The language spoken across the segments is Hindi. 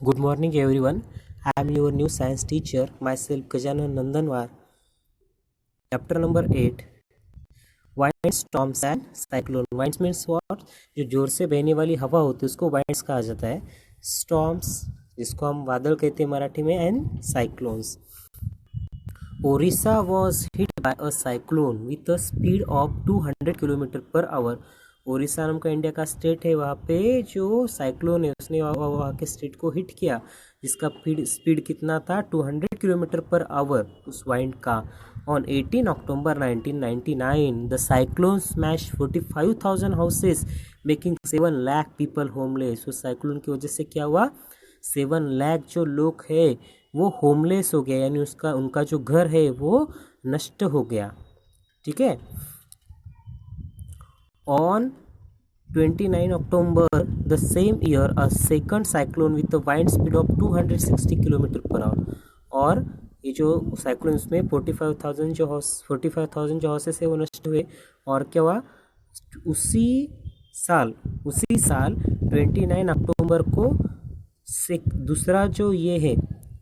Good morning, everyone. I am your new science teacher, myself Gajanan Nandanwar. Chapter number 8 Winds, Storms and Cyclone. Winds means what? जो जोर से बहने वाली हवा होती है उसको winds कहा जाता है. Storms, जिसको हम बादल कहते हैं मराठी में, and cyclones. Orissa was hit by a cyclone with a speed of 200 kilometre per hour. Odisha नाम का इंडिया का स्टेट है. वहाँ पे जो साइक्लोन है उसने वहाँ के स्टेट को हिट किया, जिसका स्पीड कितना था? 200 किलोमीटर पर आवर उस वाइंड का. On 18 October 1999 the cyclone smash 45,000 houses making 7 lakh people homeless. उस साइक्लोन की वजह से क्या हुआ? 7 लाख जो लोग है वो होमलेस हो गया, यानी उनका जो घर है वो नष्ट हो गया. ठीक है. On 29 October the same year, a second cyclone with a wind speed of 260 kilometre per hour. और ये जो साइक्लोन उसमें 45,000 जो हाउसेस है वो नष्ट हुए. और क्या हुआ? उसी साल 29 अक्टूबर को से दूसरा जो ये है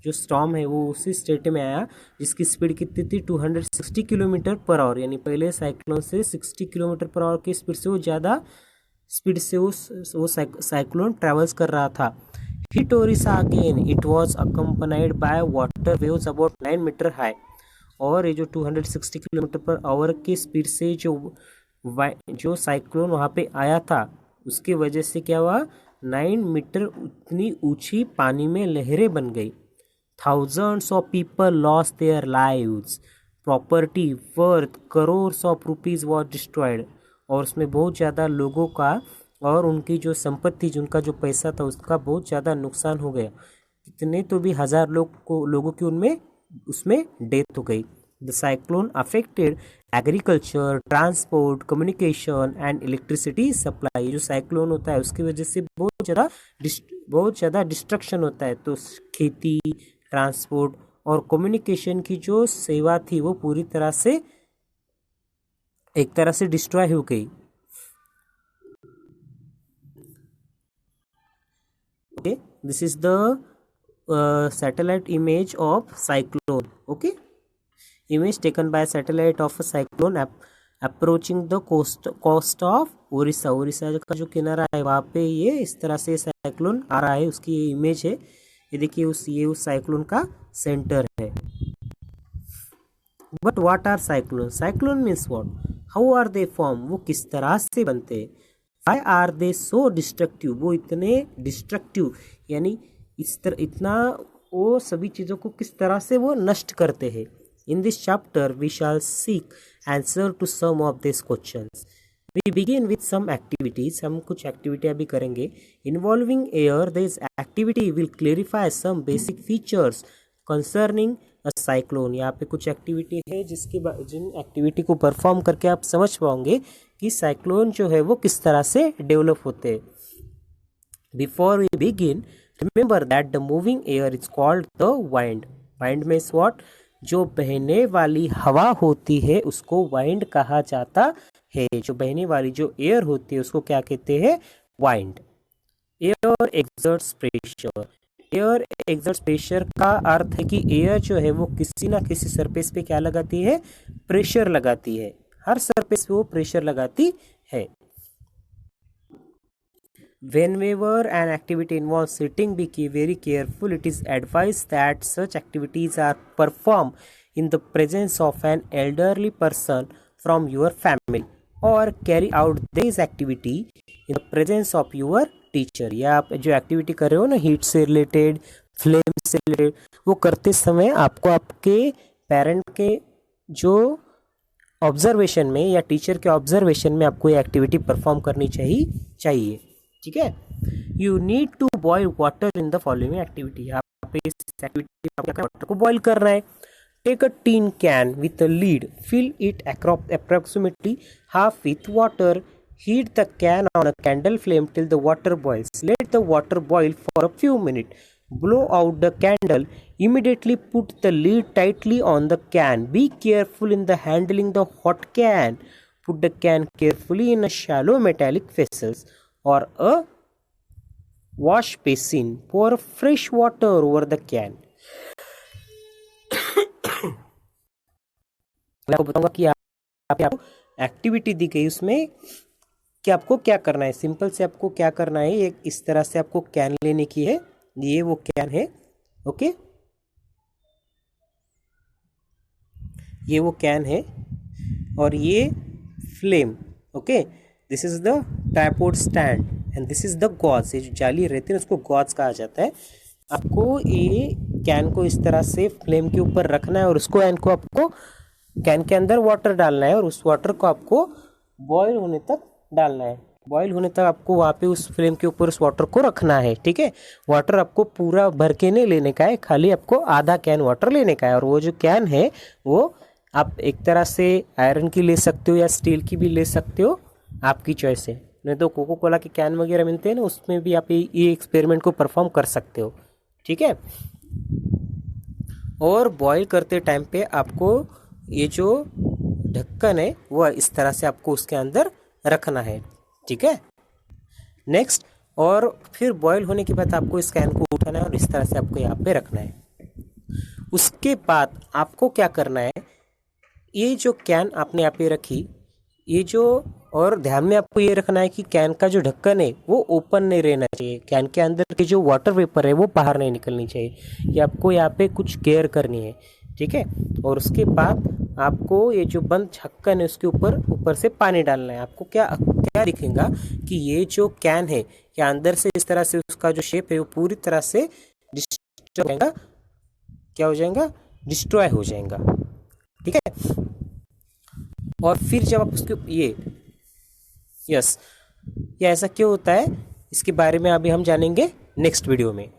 जो स्टॉर्म है वो उसी स्टेट में आया, जिसकी स्पीड कितनी थी? 260 किलोमीटर पर आवर. यानी पहले साइक्लोन से 60 किलोमीटर पर आवर की स्पीड से वो ज़्यादा स्पीड से वो साइक्लोन ट्रेवल्स कर रहा था. Hit Odisha again. It was accompanied by water waves about 9 metre high. और ये जो 260 किलोमीटर पर आवर की स्पीड से जो साइक्लोन वहाँ पे आया था उसकी वजह से क्या हुआ? 9 मीटर उतनी ऊंची पानी में लहरें बन गई. Thousands of people lost their lives. Property worth crores of rupees was destroyed. और उसमें बहुत ज़्यादा लोगों का और उनकी जो संपत्ति, जिनका जो पैसा था उसका बहुत ज़्यादा नुकसान हो गया. कितने तो भी हजार लोगों की उसमें डेथ हो गई. The cyclone affected agriculture, transport, communication and electricity supply. जो साइक्लोन होता है उसकी वजह से बहुत ज़्यादा डिस्ट्रक्शन होता है. तो खेती, ट्रांसपोर्ट और कम्युनिकेशन की जो सेवा थी वो पूरी तरह से डिस्ट्रॉय हो गई. Okay, this is the satellite image of cyclone. Okay, image taken by satellite of a cyclone approaching the coast of Odisha. Odisha का जो किनारा है वहाँ पे ये इस तरह से साइक्लोन आ रहा है, उसकी ये इमेज है. ये देखिए ये उस साइक्लोन का सेंटर है. But what are cyclone? Cyclone means what? How are they form? वो किस तरह से बनते हैं? Why are they so destructive? वो इतने डिस्ट्रक्टिव यानी इतना वो सभी चीज़ों को किस तरह से वो नष्ट करते हैं. In this chapter we shall seek answer to some of this questions. We begin with some activities. हम कुछ एक्टिविटी अभी करेंगे. Involving air. This activity will clarify some basic features concerning a cyclone. यहाँ पे कुछ एक्टिविटी है जिन एक्टिविटी को परफॉर्म करके आप समझ पाओगे कि साइक्लोन जो है वो किस तरह से डेवलप होते हैं. Before we begin, remember that the moving air is called the wind. Wind means what? जो बहने वाली हवा होती है उसको वाइंड कहा जाता है. जो बहने वाली जो एयर होती है उसको क्या कहते हैं? Wind. Air exerts pressure. Air exerts pressure का अर्थ है कि एयर जो है वो किसी ना किसी सरफेस पे क्या लगाती है? प्रेशर लगाती है. हर सरफेस पे वो प्रेशर लगाती है. Whenever an activity involves sitting, be very careful. It is advised that such activities are performed in the presence of an elderly person from your family, or carry out this activity in the presence of your teacher. या आप जो एक्टिविटी कर रहे हो ना, हीट से रिलेटेड, फ्लेम से रिलेटेड, वो करते समय आपको आपके पेरेंट के जो ऑब्जर्वेशन में या टीचर के ऑब्जर्वेशन में आपको ये एक्टिविटी परफॉर्म करनी चाहिए. ठीक है. You need to boil water in the following activity. यहाँ पे इस एक्टिविटी में वाटर को बॉयल करना है. Take a tin can with a lid. Fill it approximately half with water. Heat the can on a candle flame till the water boils. Let the water boil for a few minute. Blow out the candle. Immediately put the lid tightly on the can. Be careful in the handling the hot can. Put the can carefully in a shallow metallic vessels or a wash basin, pour fresh water over the can. मैं आपको बताऊंगा कि आपको एक्टिविटी दी गई उसमें कि आपको क्या करना है। सिंपल से आपको क्या करना है, एक इस तरह से आपको कैन लेने की है, ये वो कैन है, ओके, ये वो कैन है और ये flame, okay, this is the tripod stand and this is the gauze. ये जो जाली रहती है उसको गॉज कहा जाता है। आपको ये कैन को इस तरह से फ्लेम के ऊपर रखना है और उसको कैन को आपको कैन के अंदर वाटर डालना है और उस वाटर को आपको बॉईल होने तक डालना है। बॉईल होने तक आपको वहाँ पे उस फ्लेम के ऊपर उस वाटर को रखना है, ठीक है। वाटर आपको पूरा भर के नहीं लेने का है, खाली आपको आधा कैन वाटर लेने का है। और वो जो कैन है वो आप एक तरह से आयरन की ले सकते हो या स्टील की भी ले सकते हो, आपकी चॉइस है। नहीं तो कोको कोला के कैन वगैरह मिलते हैं ना, उसमें भी आप ये एक्सपेरिमेंट को परफॉर्म कर सकते हो, ठीक है। और बॉईल करते टाइम पे आपको ये जो ढक्कन है वह इस तरह से आपको उसके अंदर रखना है, ठीक है। नेक्स्ट, और फिर बॉईल होने के बाद आपको इस कैन को उठाना है और इस तरह से आपको यहाँ पे रखना है। उसके बाद आपको क्या करना है, ये जो कैन आपने यहाँ पे रखी, ये जो, और ध्यान में आपको ये रखना है कि कैन का जो ढक्कन है वो ओपन नहीं रहना चाहिए। कैन के अंदर की जो वाटर वेपर है वो बाहर नहीं निकलनी चाहिए। ये आपको यहाँ पे कुछ केयर करनी है, ठीक है। और उसके बाद आपको ये जो बंद ढक्कन है उसके ऊपर से पानी डालना है। आपको क्या क्या दिखेगा कि ये जो कैन है या अंदर से इस तरह से उसका जो शेप है वो पूरी तरह से डिस्ट्रॉय हो जाएगा, क्या हो जाएगा, डिस्ट्रॉय हो जाएगा, ठीक है। और फिर जब आप उसके ये ऐसा क्यों होता है, इसके बारे में अभी हम जानेंगे नेक्स्ट वीडियो में।